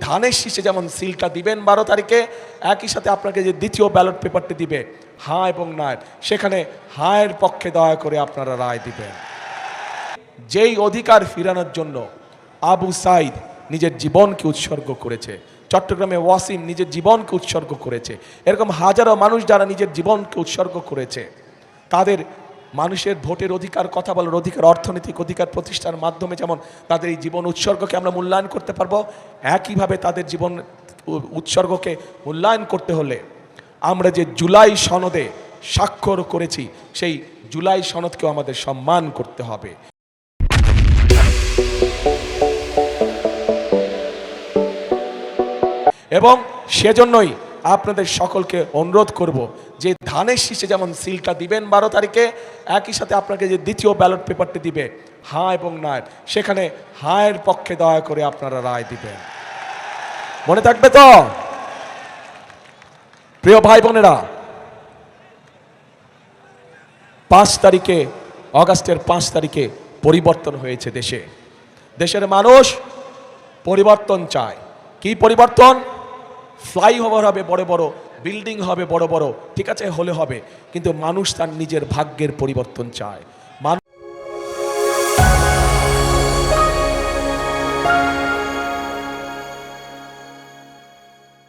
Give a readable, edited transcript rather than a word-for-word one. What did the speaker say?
ধানের শীষে যেমন সিলটা দিবেন 12 তারিখে, একই সাথে আপনাকে যে দ্বিতীয় ব্যালট পেপারটি দিবে হ্যাঁ এবং না, সেখানে হাঁয়ের পক্ষে দয়া করে আপনারা রায় দিবেন। যেই অধিকার ফিরানোর জন্য আবু সাইদ নিজের জীবনকে উৎসর্গ করেছে, চট্টগ্রামে ওয়াসিম নিজের জীবনকে উৎসর্গ করেছে, এরকম হাজারো মানুষ যারা নিজের জীবনকে উৎসর্গ করেছে, তাদের মানুষের ভোটের অধিকার, কথা বলার অধিকার, অর্থনৈতিক অধিকার প্রতিষ্ঠার মাধ্যমে যেমন তাদের এই জীবন উৎসর্গকে আমরা মূল্যায়ন করতে পারবো, একইভাবে তাদের জীবন উৎসর্গকে মূল্যায়ন করতে হলে আমরা যে জুলাই সনদে স্বাক্ষর করেছি সেই জুলাই সনদকেও আমাদের সম্মান করতে হবে। এবং সেজন্যই আপনাদের সকলকে অনুরোধ করব যে ধানের শীষে যেমন সিলটা দিবেন 12 তারিখে, একই সাথে আপনাকে যে দ্বিতীয় ব্যালট পেপারটি দিবে হ্যাঁ এবং না, সেখানে হাঁয়ের পক্ষে দয়া করে আপনারা রায় দিবেন। মনে থাকবে তো প্রিয় ভাই বোনেরা? 5 তারিখে, অগাস্টের 5 তারিখে পরিবর্তন হয়েছে দেশে। দেশের মানুষ পরিবর্তন চায়। কি পরিবর্তন? ফ্লাইওভার হবে বড় বড়, বিল্ডিং হবে বড় বড়, ঠিক আছে, হলে হবে, কিন্তু মানুষ তার নিজের ভাগ্যের পরিবর্তন চায়।